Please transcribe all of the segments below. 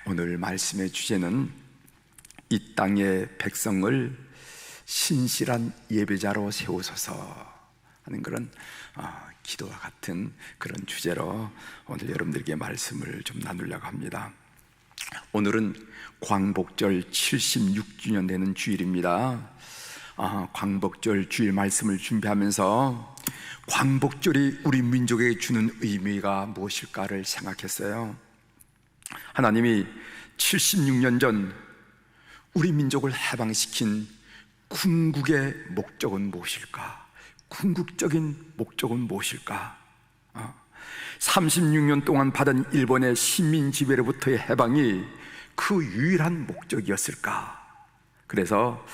오늘 말씀의 주제는 이 땅의 백성을 신실한 예배자로 세우소서 하는 그런 기도와 같은 그런 주제로 오늘 여러분들에게 말씀을 좀 나누려고 합니다. 오늘은 광복절 76주년 되는 주일입니다. 광복절 주일 말씀을 준비하면서 광복절이 우리 민족에게 주는 의미가 무엇일까를 생각했어요. 하나님이 76년 전 우리 민족을 해방시킨 궁극의 목적은 무엇일까? 궁극적인 목적은 무엇일까? 36년 동안 받은 일본의 식민 지배로부터의 해방이 그 유일한 목적이었을까? 그래서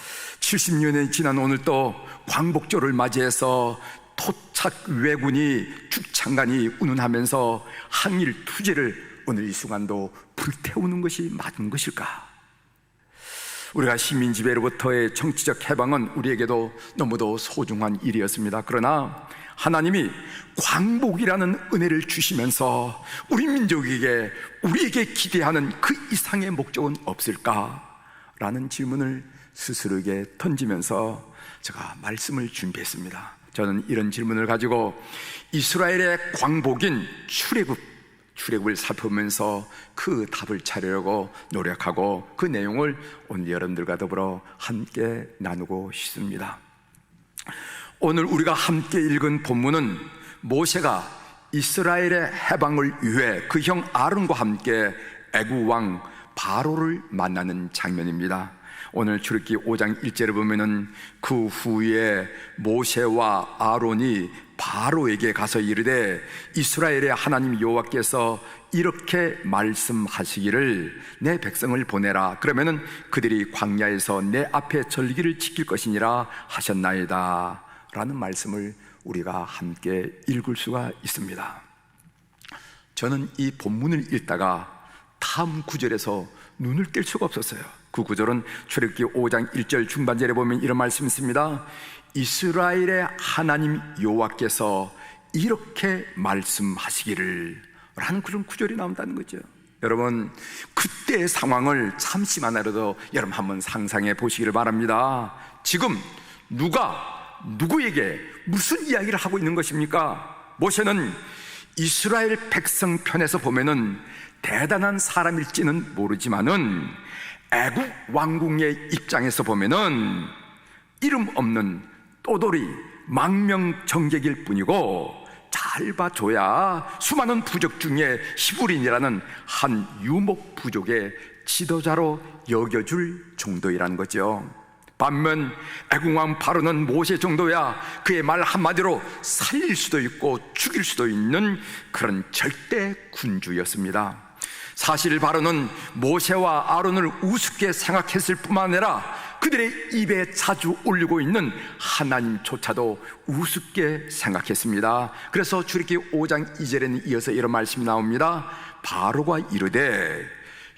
70년이 지난 오늘 또 광복절을 맞이해서 토착 왜군이 죽창간이 운운하면서 항일 투지를 오늘 이 순간도 불태우는 것이 맞는 것일까? 우리가 식민 지배로부터의 정치적 해방은 우리에게도 너무도 소중한 일이었습니다. 그러나 하나님이 광복이라는 은혜를 주시면서 우리 민족에게 우리에게 기대하는 그 이상의 목적은 없을까? 라는 질문을 스스로에게 던지면서 제가 말씀을 준비했습니다. 저는 이런 질문을 가지고 이스라엘의 광복인 출애굽을 살펴보면서 그 답을 찾으려고 노력하고 그 내용을 오늘 여러분들과 더불어 함께 나누고 싶습니다. 오늘 우리가 함께 읽은 본문은 모세가 이스라엘의 해방을 위해 그 형 아론과 함께 애굽 왕 바로를 만나는 장면입니다. 오늘 출애굽기 5장 1절을 보면은 그 후에 모세와 아론이 바로에게 가서 이르되 이스라엘의 하나님 여호와께서 이렇게 말씀하시기를 내 백성을 보내라. 그러면은 그들이 광야에서 내 앞에 절기를 지킬 것이니라 하셨나이다 라는 말씀을 우리가 함께 읽을 수가 있습니다. 저는 이 본문을 읽다가 다음 구절에서 눈을 뗄 수가 없었어요. 그 구절은 출애굽기 5장 1절 중반절에 보면 이런 말씀이 있습니다. 이스라엘의 하나님 여호와께서 이렇게 말씀하시기를 라는 그런 구절이 나온다는 거죠. 여러분, 그때의 상황을 잠시만이라도 여러분 한번 상상해 보시기를 바랍니다. 지금 누가 누구에게 무슨 이야기를 하고 있는 것입니까? 모세는 이스라엘 백성 편에서 보면은 대단한 사람일지는 모르지만은 애굽 왕궁의 입장에서 보면은 이름 없는 또돌이 망명정객일 뿐이고 잘 봐줘야 수많은 부족 중에 히브리인이라는 한 유목 부족의 지도자로 여겨줄 정도이라는 거죠. 반면 애국왕 바로는 모세 정도야 그의 말 한마디로 살릴 수도 있고 죽일 수도 있는 그런 절대 군주였습니다. 사실 바로는 모세와 아론을 우습게 생각했을 뿐만 아니라 그들의 입에 자주 올리고 있는 하나님조차도 우습게 생각했습니다. 그래서 출애굽기 5장 2절에는 이어서 이런 말씀이 나옵니다. 바로가 이르되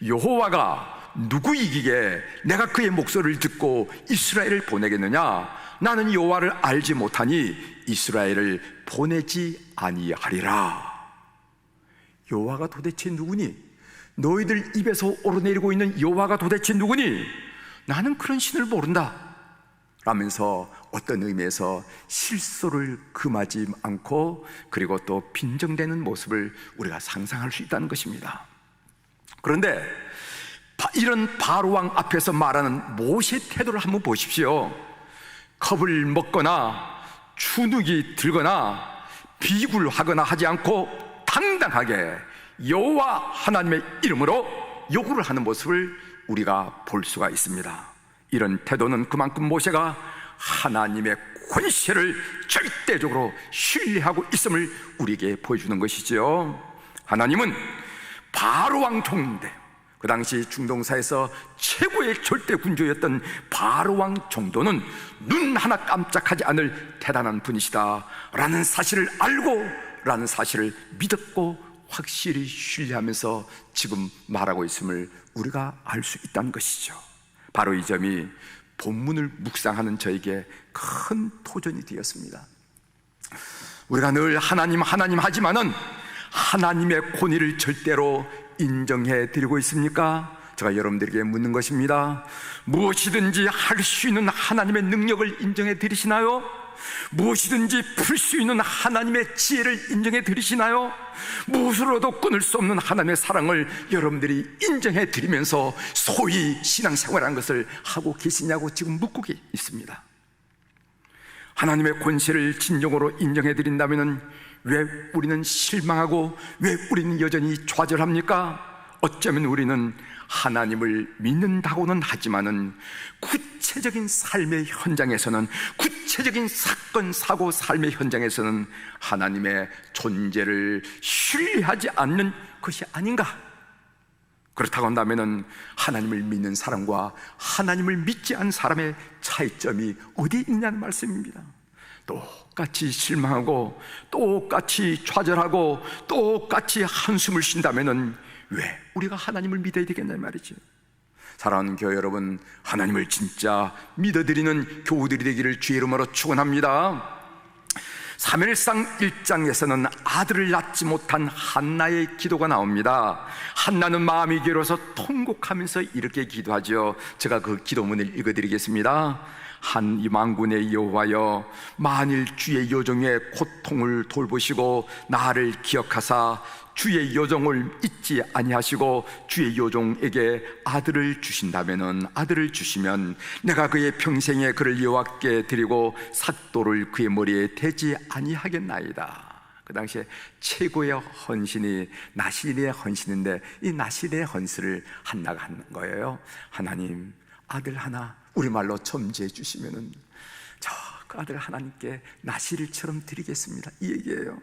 여호와가 누구이기에 내가 그의 목소리를 듣고 이스라엘을 보내겠느냐? 나는 여호와를 알지 못하니 이스라엘을 보내지 아니하리라. 여호와가 도대체 누구니? 너희들 입에서 오르내리고 있는 여호와가 도대체 누구니? 나는 그런 신을 모른다 라면서 어떤 의미에서 실소를 금하지 않고 그리고 또 빈정대는 모습을 우리가 상상할 수 있다는 것입니다. 그런데 이런 바로왕 앞에서 말하는 모세의 태도를 한번 보십시오. 겁을 먹거나 주눅이 들거나 비굴하거나 하지 않고 당당하게 여호와 하나님의 이름으로 요구를 하는 모습을 우리가 볼 수가 있습니다. 이런 태도는 그만큼 모세가 하나님의 권세를 절대적으로 신뢰하고 있음을 우리에게 보여주는 것이죠. 하나님은 바로왕 정도인데 그 당시 중동사에서 최고의 절대 군주였던 바로왕 정도는 눈 하나 깜짝하지 않을 대단한 분이시다 라는 사실을 알고 라는 사실을 믿었고 확실히 신뢰하면서 지금 말하고 있음을 우리가 알 수 있다는 것이죠. 바로 이 점이 본문을 묵상하는 저에게 큰 도전이 되었습니다. 우리가 늘 하나님 하지만은 하나님의 권위를 절대로 인정해 드리고 있습니까? 제가 여러분들에게 묻는 것입니다. 무엇이든지 할 수 있는 하나님의 능력을 인정해 드리시나요? 무엇이든지 풀 수 있는 하나님의 지혜를 인정해 드리시나요? 무엇으로도 끊을 수 없는 하나님의 사랑을 여러분들이 인정해 드리면서 소위 신앙생활이라는 것을 하고 계시냐고 지금 묻고 있습니다. 하나님의 권세를 진정으로 인정해 드린다면 왜 우리는 실망하고 왜 우리는 여전히 좌절합니까? 어쩌면 우리는 하나님을 믿는다고는 하지만은 구체적인 삶의 현장에서는, 구체적인 사건, 사고, 삶의 현장에서는 하나님의 존재를 신뢰하지 않는 것이 아닌가? 그렇다고 한다면은 하나님을 믿는 사람과 하나님을 믿지 않은 사람의 차이점이 어디 있냐는 말씀입니다. 똑같이 실망하고 똑같이 좌절하고 똑같이 한숨을 쉰다면은 왜 우리가 하나님을 믿어야 되겠냐는 말이죠. 사랑하는 교회 여러분, 하나님을 진짜 믿어드리는 교우들이 되기를 주의 이름으로 축원합니다. 사무엘상 1장에서는 아들을 낳지 못한 한나의 기도가 나옵니다. 한나는 마음이 괴로워서 통곡하면서 이렇게 기도하죠. 제가 그 기도문을 읽어드리겠습니다. 한 만군의 여호와여, 만일 주의 여종의 고통을 돌보시고 나를 기억하사 주의 여종을 잊지 아니하시고 주의 여종에게 아들을 주신다면은, 아들을 주시면 내가 그의 평생에 그를 여호와께 드리고 삿돌을 그의 머리에 대지 아니하겠나이다. 그 당시에 최고의 헌신이 나실의 헌신인데, 이 나실의 헌신을 한나가 한 거예요. 하나님, 아들 하나 우리말로 점지해 주시면은 저 그 아들 하나님께 나실처럼 드리겠습니다, 이 얘기예요.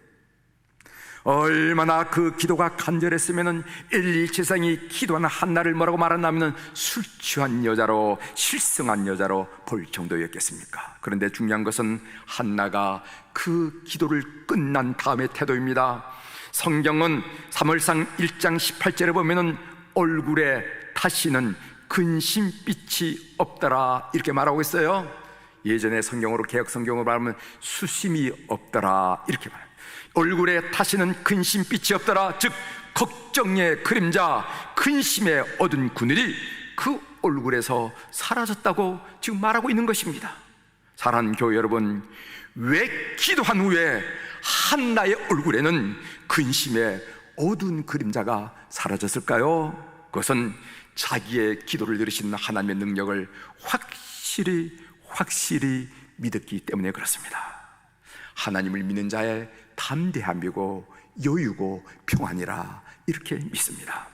얼마나 그 기도가 간절했으면은 엘리 제사장이 기도하는 한나를 뭐라고 말한다면 술 취한 여자로, 실성한 여자로 볼 정도였겠습니까? 그런데 중요한 것은 한나가 그 기도를 끝난 다음의 태도입니다. 성경은 사무엘상 1장 18절에 보면은 얼굴에 다시는 근심빛이 없더라 이렇게 말하고 있어요. 예전에 성경으로, 개혁 성경으로 말하면 수심이 없더라 이렇게 말합니다. 얼굴에 다시는 근심빛이 없더라, 즉 걱정의 그림자, 근심의 어두운 그늘이 그 얼굴에서 사라졌다고 지금 말하고 있는 것입니다. 사랑하는 교회 여러분, 왜 기도한 후에 한나의 얼굴에는 근심의 어두운 그림자가 사라졌을까요? 그것은 자기의 기도를 들으신 하나님의 능력을 확실히 믿었기 때문에 그렇습니다. 하나님을 믿는 자의 담대함이고 여유고 평안이라 이렇게 믿습니다.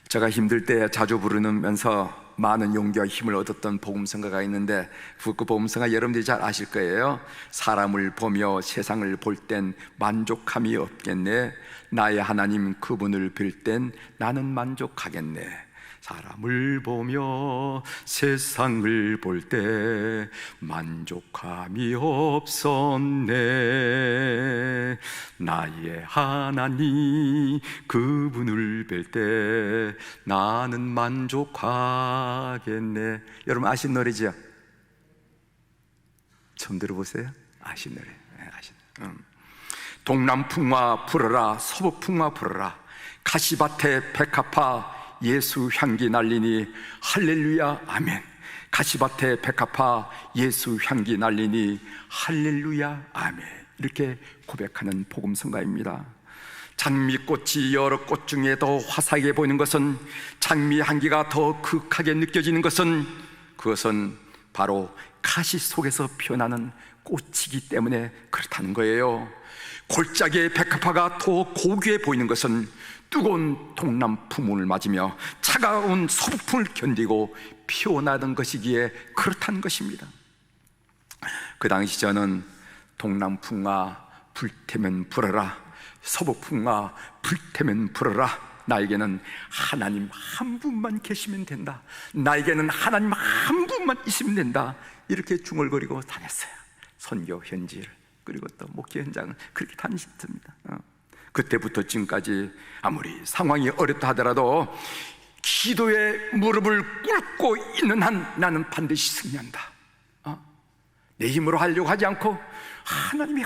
제가 힘들 때 자주 부르면서 많은 용기와 힘을 얻었던 복음성가가 있는데, 그 복음성가 여러분들이 잘 아실 거예요. 사람을 보며 세상을 볼 땐 만족함이 없겠네, 나의 하나님 그분을 뵐 땐 나는 만족하겠네. 사람을 보며 세상을 볼 때 만족함이 없었네, 나의 하나님 그분을 뵐 때 나는 만족하겠네. 여러분 아신 노래죠? 처음 들어보세요? 아신 노래. 동남풍화 불어라, 서북풍화 불어라, 가시밭에 백합화 예수 향기 날리니 할렐루야 아멘. 가시밭에 백합화 예수 향기 날리니 할렐루야 아멘. 이렇게 고백하는 복음성가입니다. 장미꽃이 여러 꽃 중에 더 화사하게 보이는 것은, 장미 향기가 더 극하게 느껴지는 것은, 그것은 바로 가시 속에서 피어나는 꽃이기 때문에 그렇다는 거예요. 골짜기의 백합화가 더 고귀해 보이는 것은 뜨거운 동남풍을 맞으며 차가운 서북풍을 견디고 피어나던 것이기에 그렇다는 것입니다. 그 당시 저는 동남풍아 불태면 불어라, 서북풍아 불태면 불어라, 나에게는 하나님 한 분만 계시면 된다, 나에게는 하나님 한 분만 있으면 된다, 이렇게 중얼거리고 다녔어요. 선교 현지를, 그리고 또 목회 현장을 그렇게 다니셨습니다. 그때부터 지금까지 아무리 상황이 어렵다 하더라도 기도의 무릎을 꿇고 있는 한 나는 반드시 승리한다. 내 힘으로 하려고 하지 않고 하나님의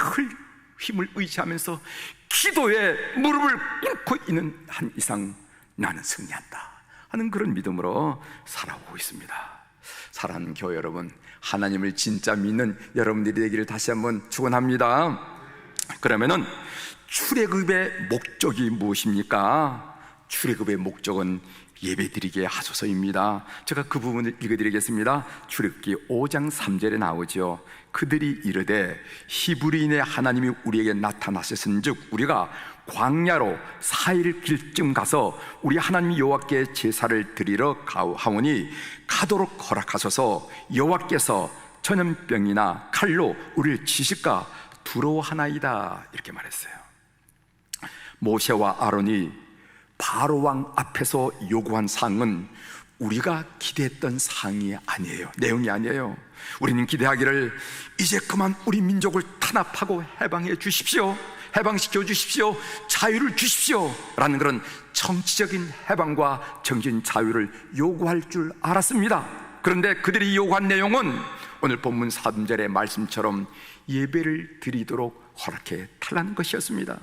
힘을 의지하면서 기도에 무릎을 꿇고 있는 한 이상 나는 승리한다 하는 그런 믿음으로 살아오고 있습니다. 사랑하는 교회 여러분, 하나님을 진짜 믿는 여러분들이 되기를 다시 한번 축원합니다. 그러면은 출애굽의 목적이 무엇입니까? 출애굽의 목적은 예배드리게 하소서입니다. 제가 그 부분을 읽어드리겠습니다. 출애굽기 5장 3절에 나오죠. 그들이 이르되 히브리인의 하나님이 우리에게 나타나셨은즉 우리가 광야로 4일 길쯤 가서 우리 하나님 여호와께 제사를 드리러 가오하오니 가도록 허락하소서. 여호와께서 전염병이나 칼로 우리를 치실까 두려워하나이다 이렇게 말했어요. 모세와 아론이 바로 왕 앞에서 요구한 사항은 우리가 기대했던 사항이 아니에요. 내용이 아니에요. 우리는 기대하기를 이제 그만 우리 민족을 탄압하고 해방해 주십시오, 해방시켜 주십시오, 자유를 주십시오 라는 그런 정치적인 해방과 정신 자유를 요구할 줄 알았습니다. 그런데 그들이 요구한 내용은 오늘 본문 3절의 말씀처럼 예배를 드리도록 허락해 달라는 것이었습니다.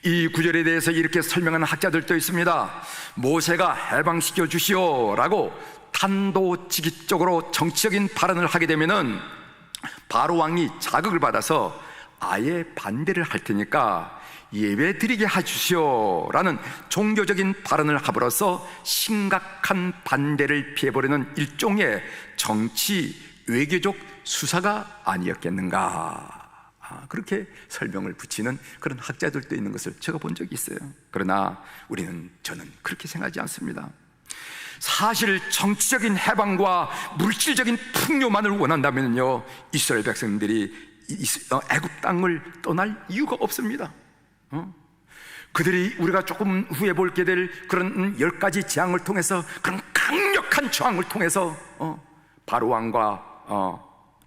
이 구절에 대해서 이렇게 설명하는 학자들도 있습니다. 모세가 해방시켜 주시오 라고 단도직입적으로 정치적인 발언을 하게 되면은 바로 왕이 자극을 받아서 아예 반대를 할 테니까 예배 드리게 해주시오 라는 종교적인 발언을 함으로써 심각한 반대를 피해버리는 일종의 정치 외교적 수사가 아니었겠는가, 그렇게 설명을 붙이는 그런 학자들도 있는 것을 제가 본 적이 있어요. 그러나 저는 그렇게 생각하지 않습니다. 사실 정치적인 해방과 물질적인 풍요만을 원한다면요, 이스라엘 백성들이 애굽 땅을 떠날 이유가 없습니다. 그들이 우리가 조금 후에 볼게 될 그런 10가지 재앙을 통해서, 그런 강력한 저항을 통해서 바로 왕과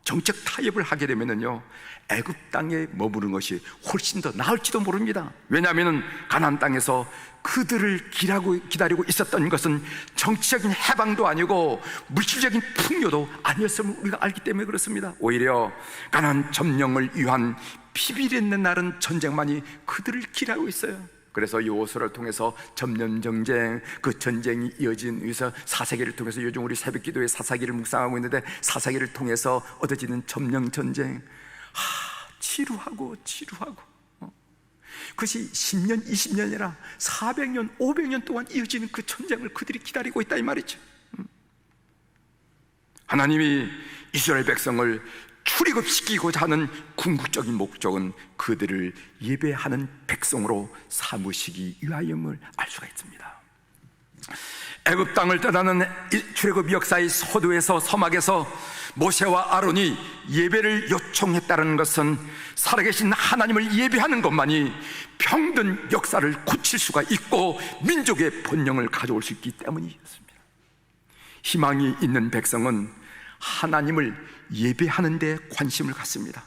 정책 타협을 하게 되면은요, 애굽 땅에 머무르는 것이 훨씬 더 나을지도 모릅니다. 왜냐하면 가나안 땅에서 그들을 기다리고 있었던 것은 정치적인 해방도 아니고 물질적인 풍요도 아니었음을 우리가 알기 때문에 그렇습니다. 오히려 가나안 점령을 위한 비밀이 있는 날은 전쟁만이 그들을 기다리고 있어요. 그래서 여호수아를 통해서 점령 전쟁, 그 전쟁이 이어진 위해서 사사기를 통해서 요즘 우리 새벽기도에 사사기를 묵상하고 있는데, 사사기를 통해서 얻어지는 점령 전쟁, 지루하고 그것이 10년, 20년이라 400년, 500년 동안 이어지는 그 전쟁을 그들이 기다리고 있다 이 말이죠. 하나님이 이스라엘 백성을 출애굽시키고자 하는 궁극적인 목적은 그들을 예배하는 백성으로 삼으시기 위하여임을 알 수가 있습니다. 애굽 땅을 떠나는 출애굽 역사의 서도에서, 서막에서 모세와 아론이 예배를 요청했다는 것은 살아계신 하나님을 예배하는 것만이 병든 역사를 고칠 수가 있고 민족의 번영을 가져올 수 있기 때문이었습니다. 희망이 있는 백성은 하나님을 예배하는 데 관심을 갖습니다.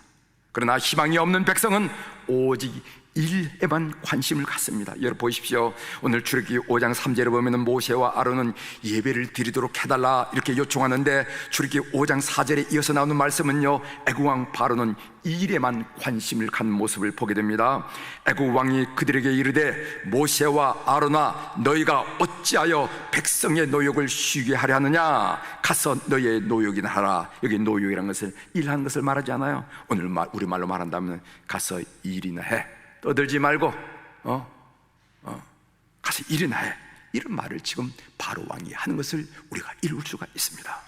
그러나 희망이 없는 백성은 오직 일에만 관심을 갖습니다. 여러분 보십시오. 오늘 출애굽기 5장 3절에 보면 모세와 아론은 예배를 드리도록 해달라 이렇게 요청하는데, 출애굽기 5장 4절에 이어서 나오는 말씀은요, 애굽 왕 바로는 일에만 관심을 갖는 모습을 보게 됩니다. 애굽 왕이 그들에게 이르되 모세와 아론아, 너희가 어찌하여 백성의 노역을 쉬게 하려 하느냐? 가서 너희의 노역이나 하라. 여기 노역이라는 것을 일하는 것을 말하지 않아요. 오늘 우리말로 말한다면 가서 일이나 해, 떠들지 말고 가서 일이나 해, 이런 말을 지금 바로 왕이 하는 것을 우리가 읽을 수가 있습니다.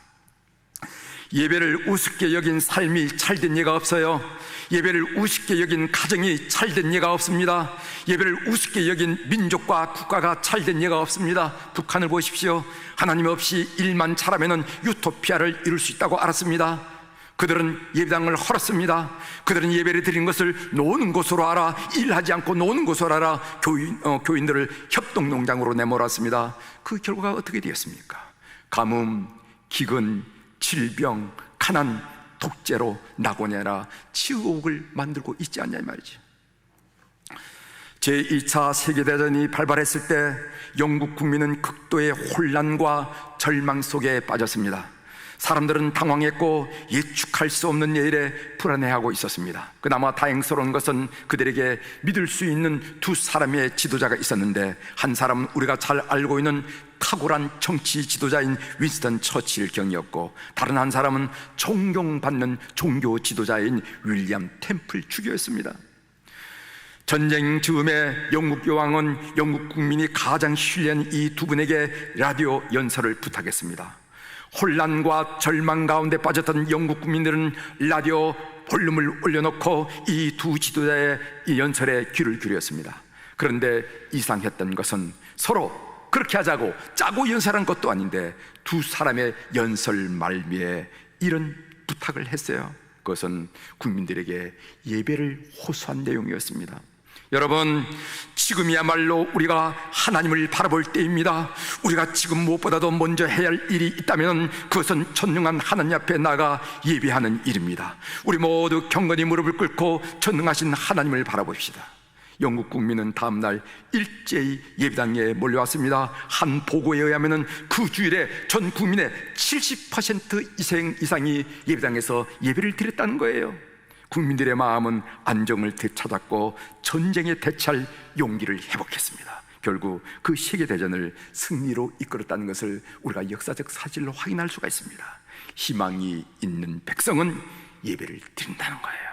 예배를 우습게 여긴 삶이 잘된 예가 없어요. 예배를 우습게 여긴 가정이 잘된 예가 없습니다. 예배를 우습게 여긴 민족과 국가가 잘된 예가 없습니다. 북한을 보십시오. 하나님 없이 일만 잘하면 유토피아를 이룰 수 있다고 알았습니다. 그들은 예배당을 헐었습니다. 그들은 예배를 드린 것을 노는 곳으로 알아, 일하지 않고 노는 곳으로 알아 교인들을 협동농장으로 내몰았습니다. 그 결과가 어떻게 되었습니까? 가뭄, 기근, 질병, 가난, 독재로 낙원해라 치욕을 만들고 있지 않냐 이 말이죠. 제2차 세계대전이 발발했을 때 영국 국민은 극도의 혼란과 절망 속에 빠졌습니다. 사람들은 당황했고 예측할 수 없는 일에 불안해하고 있었습니다. 그나마 다행스러운 것은 그들에게 믿을 수 있는 두 사람의 지도자가 있었는데, 한 사람은 우리가 잘 알고 있는 탁월한 정치 지도자인 윈스턴 처칠 경이었고, 다른 한 사람은 존경받는 종교 지도자인 윌리엄 템플 주교였습니다. 전쟁 즈음에 영국 여왕은 영국 국민이 가장 신뢰한 이 두 분에게 라디오 연설을 부탁했습니다. 혼란과 절망 가운데 빠졌던 영국 국민들은 라디오 볼륨을 올려놓고 이 두 지도자의 이 연설에 귀를 기울였습니다. 그런데 이상했던 것은 서로 그렇게 하자고 짜고 연설한 것도 아닌데 두 사람의 연설 말미에 이런 부탁을 했어요. 그것은 국민들에게 예배를 호소한 내용이었습니다. 여러분, 지금이야말로 우리가 하나님을 바라볼 때입니다. 우리가 지금 무엇보다도 먼저 해야 할 일이 있다면 그것은 전능한 하나님 앞에 나가 예배하는 일입니다. 우리 모두 경건히 무릎을 꿇고 전능하신 하나님을 바라봅시다. 영국 국민은 다음날 일제히 예배당에 몰려왔습니다. 한 보고에 의하면 그 주일에 전 국민의 70% 이상이 예배당에서 예배를 드렸다는 거예요. 국민들의 마음은 안정을 되찾았고 전쟁에 대처할 용기를 회복했습니다. 결국 그 세계대전을 승리로 이끌었다는 것을 우리가 역사적 사실로 확인할 수가 있습니다. 희망이 있는 백성은 예배를 드린다는 거예요.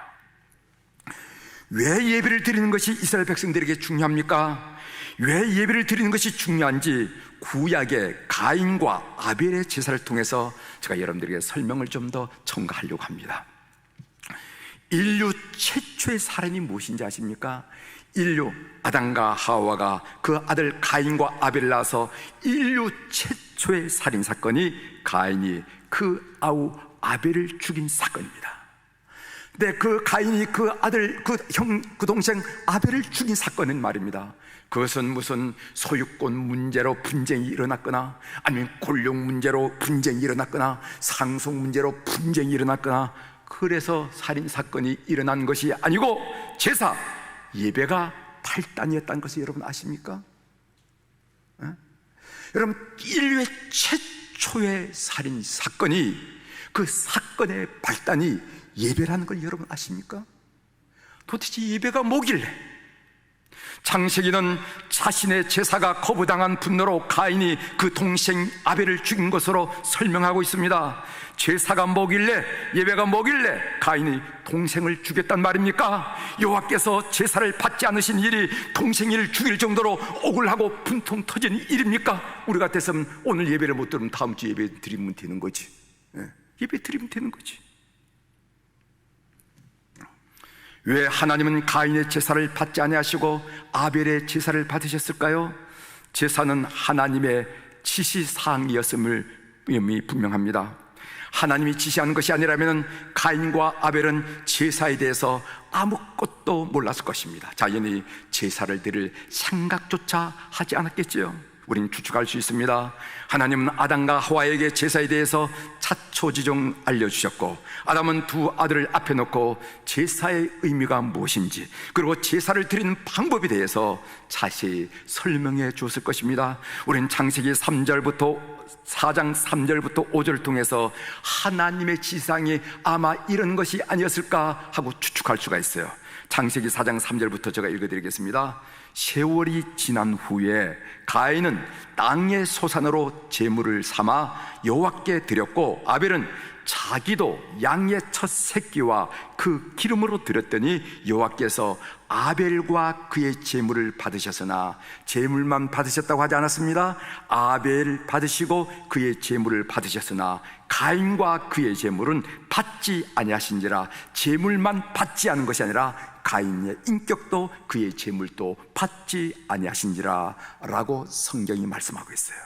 왜 예배를 드리는 것이 이스라엘 백성들에게 중요합니까? 왜 예배를 드리는 것이 중요한지 구약의 가인과 아벨의 제사를 통해서 제가 여러분들에게 설명을 좀 더 첨가하려고 합니다. 인류 최초의 사람이 무엇인지 아십니까? 인류 아담과 하와가 그 아들 가인과 아벨을 낳아서 인류 최초의 살인사건이 가인이 그 아우 아벨을 죽인 사건입니다. 근데 그 가인이 그 아들, 그 동생 아벨을 죽인 사건은 말입니다, 그것은 무슨 소유권 문제로 분쟁이 일어났거나, 아니면 권력 문제로 분쟁이 일어났거나, 상속 문제로 분쟁이 일어났거나, 그래서 살인사건이 일어난 것이 아니고 제사, 예배가 발단이었다는 것을 여러분 아십니까? 여러분, 인류의 최초의 살인사건이, 그 사건의 발단이 예배라는 걸 여러분 아십니까? 도대체 예배가 뭐길래? 창세기는 자신의 제사가 거부당한 분노로 가인이 그 동생 아벨을 죽인 것으로 설명하고 있습니다. 제사가 뭐길래, 예배가 뭐길래 가인이 동생을 죽였단 말입니까? 여호와께서 제사를 받지 않으신 일이 동생을 죽일 정도로 억울하고 분통 터진 일입니까? 우리 같았으면 오늘 예배를 못 들으면 다음 주 예배 드리면 되는 거지. 예배 드리면 되는 거지. 왜 하나님은 가인의 제사를 받지 아니하시고 아벨의 제사를 받으셨을까요? 제사는 하나님의 지시사항이었음을 분명합니다. 하나님이 지시한 것이 아니라면 가인과 아벨은 제사에 대해서 아무것도 몰랐을 것입니다. 자연히 제사를 드릴 생각조차 하지 않았겠지요. 우리는 추측할 수 있습니다. 하나님은 아담과 하와에게 제사에 대해서 차초지종 알려주셨고, 아담은 두 아들을 앞에 놓고 제사의 의미가 무엇인지, 그리고 제사를 드리는 방법에 대해서 자세히 설명해 주었을 것입니다. 우리는 창세기 4장 3절부터 5절을 통해서 하나님의 지상이 아마 이런 것이 아니었을까 하고 추측할 수가 있어요. 창세기 4장 3절부터 제가 읽어드리겠습니다. 세월이 지난 후에 가인은 땅의 소산으로 제물을 삼아 여호와께 드렸고, 아벨은 자기도 양의 첫 새끼와 그 기름으로 드렸더니 여호와께서 아벨과 그의 제물을 받으셨으나, 제물만 받으셨다고 하지 않았습니다. 아벨 받으시고 그의 제물을 받으셨으나 가인과 그의 제물은 받지 아니하신지라. 제물만 받지 않은 것이 아니라 가인의 인격도 그의 제물도 받지 아니하신지라 라고 성경이 말씀하고 있어요.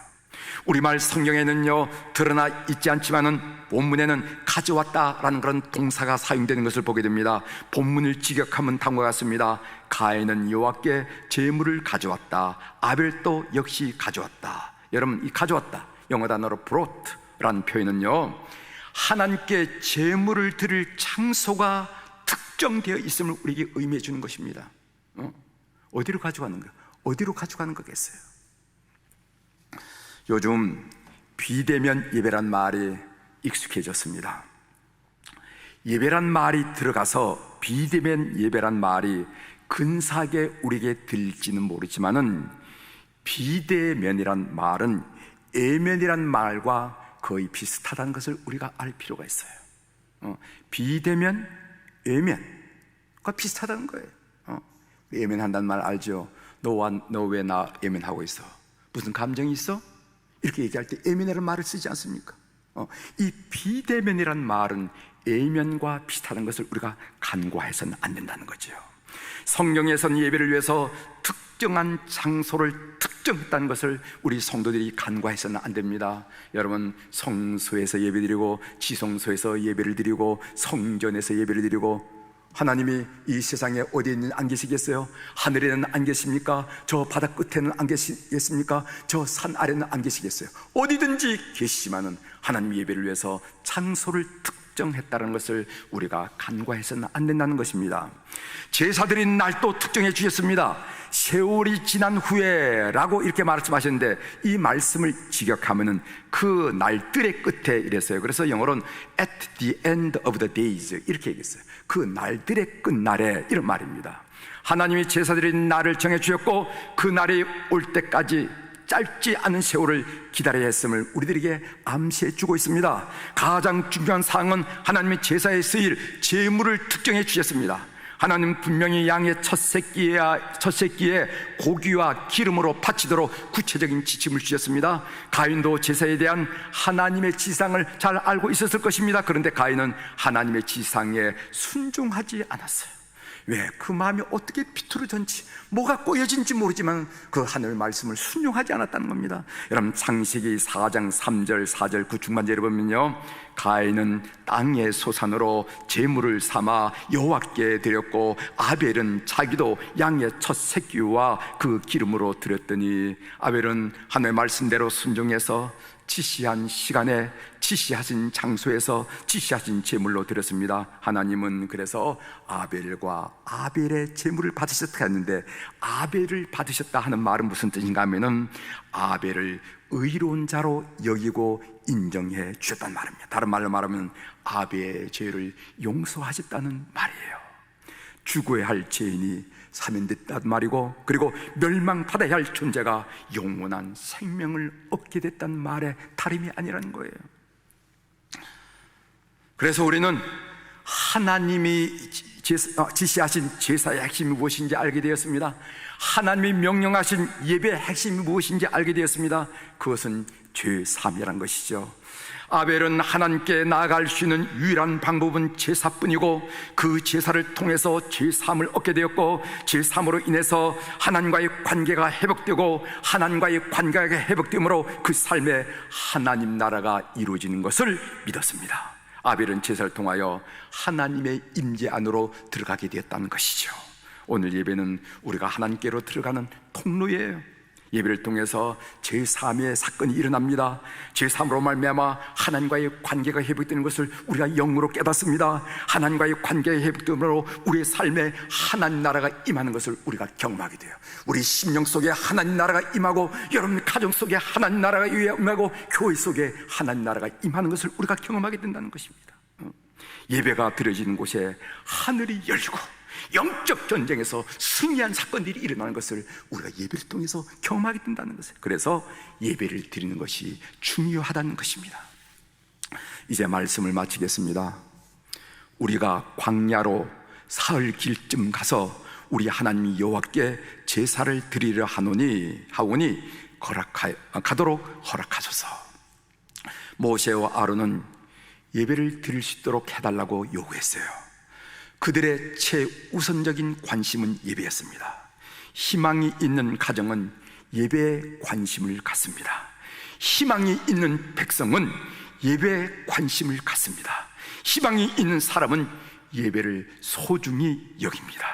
우리말 성경에는요, 드러나 있지 않지만은 본문에는 가져왔다라는 그런 동사가 사용되는 것을 보게 됩니다. 본문을 직역하면 다음과 같습니다. 가인은 여호와께 제물을 가져왔다, 아벨도 역시 가져왔다. 여러분, 이 가져왔다, 영어 단어로 brought라는 표현은요, 하나님께 제물을 드릴 장소가 특정되어 있음을 우리에게 의미해 주는 것입니다. 어디로 가져가는 거야? 어디로 가져가는 거겠어요? 요즘 비대면 예배란 말이 익숙해졌습니다. 예배란 말이 들어가서 비대면 예배란 말이 근사하게 우리에게 들릴지는 모르지만은 비대면이란 말은 애면이란 말과 거의 비슷하다는 것을 우리가 알 필요가 있어요. 비대면, 애면과 비슷하다는 거예요. 애면한다는 말 알죠? 너 왜 나 애면하고 있어? 무슨 감정이 있어? 이렇게 얘기할 때 애면이라는 말을 쓰지 않습니까? 이 비대면이란 말은 애면과 비슷하다는 것을 우리가 간과해서는 안 된다는 거죠. 성경에서는 예배를 위해서 특정한 장소를 특정했다는 것을 우리 성도들이 간과해서는 안 됩니다. 여러분, 성소에서 예배드리고 지성소에서 예배를 드리고 성전에서 예배를 드리고, 하나님이 이 세상에 어디에는 안 계시겠어요? 하늘에는 안 계십니까? 저 바다 끝에는 안 계시겠습니까? 저 산 아래는 안 계시겠어요? 어디든지 계시지만은 하나님 예배를 위해서 장소를 특정했다는 것을 우리가 간과해서는 안 된다는 것입니다. 제사드린 날도 특정해 주셨습니다. 세월이 지난 후에 라고 이렇게 말씀하셨는데, 이 말씀을 직역하면은 그 날들의 끝에 이랬어요. 그래서 영어로는 at the end of the days 이렇게 얘기했어요. 그 날들의 끝날에, 이런 말입니다. 하나님이 제사드린 날을 정해 주셨고 그 날이 올 때까지 짧지 않은 세월을 기다려야 했음을 우리들에게 암시해 주고 있습니다. 가장 중요한 사항은 하나님의 제사에 쓰일 제물을 특정해 주셨습니다. 하나님 분명히 양의 첫 새끼에 고기와 기름으로 바치도록 구체적인 지침을 주셨습니다. 가인도 제사에 대한 하나님의 지상을 잘 알고 있었을 것입니다. 그런데 가인은 하나님의 지상에 순종하지 않았어요. 왜? 그 마음이 어떻게 비틀어졌는지, 뭐가 꼬여진지 모르지만 그 하늘 말씀을 순종하지 않았다는 겁니다. 여러분, 창세기 4장 3절 4절 그 중반절에 보면요, 가인은 땅의 소산으로 제물을 삼아 여호와께 드렸고 아벨은 자기도 양의 첫 새끼와 그 기름으로 드렸더니, 아벨은 하나님의 말씀대로 순종해서 지시한 시간에 지시하신 장소에서 지시하신 제물로 드렸습니다. 하나님은 그래서 아벨과 아벨의 제물을 받으셨다 했는데, 아벨을 받으셨다 하는 말은 무슨 뜻인가 하면은 아벨을 의로운 자로 여기고 인정해 주셨다는 말입니다. 다른 말로 말하면 아벨의 죄를 용서하셨다는 말이에요. 죽어야 할 죄인이 사면됐다는 말이고, 그리고 멸망받아야 할 존재가 영원한 생명을 얻게 됐다는 말에 다름이 아니라는 거예요. 그래서 우리는 하나님이 지시하신 제사의 핵심이 무엇인지 알게 되었습니다. 하나님이 명령하신 예배의 핵심이 무엇인지 알게 되었습니다. 그것은 죄사함이란 것이죠. 아벨은 하나님께 나아갈 수 있는 유일한 방법은 제사뿐이고, 그 제사를 통해서 죄사함을 얻게 되었고, 죄사함으로 인해서 하나님과의 관계가 회복되고, 하나님과의 관계가 회복됨으로 그 삶에 하나님 나라가 이루어지는 것을 믿었습니다. 아벨은 제사를 통하여 하나님의 임재 안으로 들어가게 되었다는 것이죠. 오늘 예배는 우리가 하나님께로 들어가는 통로예요. 예배를 통해서 제3의 사건이 일어납니다. 제3으로 말미암아 하나님과의 관계가 회복되는 것을 우리가 영으로 깨닫습니다. 하나님과의 관계가 회복됨으로 우리의 삶에 하나님 나라가 임하는 것을 우리가 경험하게 돼요. 우리 심령 속에 하나님 나라가 임하고, 여러분 가정 속에 하나님 나라가 임하고, 교회 속에 하나님 나라가 임하는 것을 우리가 경험하게 된다는 것입니다. 예배가 드려지는 곳에 하늘이 열리고 영적 전쟁에서 승리한 사건들이 일어나는 것을 우리가 예배를 통해서 경험하게 된다는 것이에요. 그래서 예배를 드리는 것이 중요하다는 것입니다. 이제 말씀을 마치겠습니다. 우리가 광야로 사흘 길쯤 가서 우리 하나님 여호와께 제사를 드리려 하오니 가도록 허락하소서. 모세와 아론은 예배를 드릴 수 있도록 해달라고 요구했어요. 그들의 최우선적인 관심은 예배였습니다. 희망이 있는 가정은 예배에 관심을 갖습니다. 희망이 있는 백성은 예배에 관심을 갖습니다. 희망이 있는 사람은 예배를 소중히 여깁니다.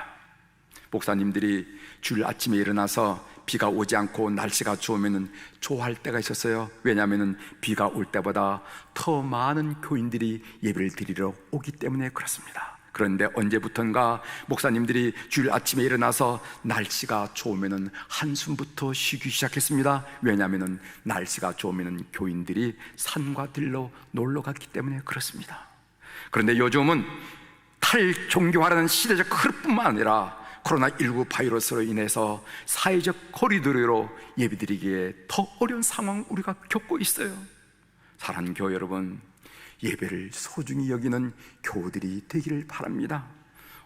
목사님들이 주일 아침에 일어나서 비가 오지 않고 날씨가 좋으면 좋아할 때가 있었어요. 왜냐하면 비가 올 때보다 더 많은 교인들이 예배를 드리러 오기 때문에 그렇습니다. 그런데 언제부턴가 목사님들이 주일 아침에 일어나서 날씨가 좋으면 한숨부터 쉬기 시작했습니다. 왜냐하면 날씨가 좋으면 교인들이 산과 들로 놀러 갔기 때문에 그렇습니다. 그런데 요즘은 탈종교화라는 시대적 흐름뿐만 아니라 코로나19 바이러스로 인해서 사회적 거리두기로 예배드리기에 더 어려운 상황을 우리가 겪고 있어요. 사랑하는 교회 여러분, 예배를 소중히 여기는 교우들이 되기를 바랍니다.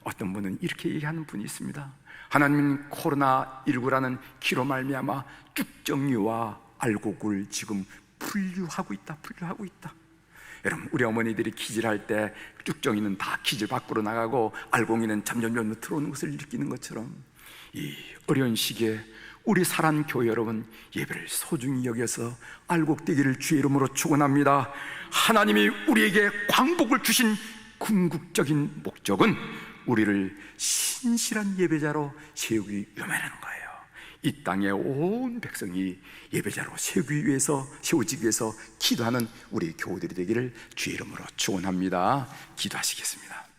어떤 분은 이렇게 얘기하는 분이 있습니다. 하나님은 코로나19라는 기로 말미암아 쭉정이와 알곡을 지금 분류하고 있다. 여러분, 우리 어머니들이 기질할 때 쭉정이는 다 기질 밖으로 나가고 알곡이는 점점 들어오는 것을 느끼는 것처럼 이 어려운 시기에 우리 사랑하는 교회 여러분, 예배를 소중히 여겨서 알곡되기를 주의 이름으로 축원합니다. 하나님이 우리에게 광복을 주신 궁극적인 목적은 우리를 신실한 예배자로 세우기 위함이라는 거예요. 이 땅의 온 백성이 예배자로 세우기 위해서, 세워지기 위해서 기도하는 우리 교우들이 되기를 주의 이름으로 축원합니다. 기도하시겠습니다.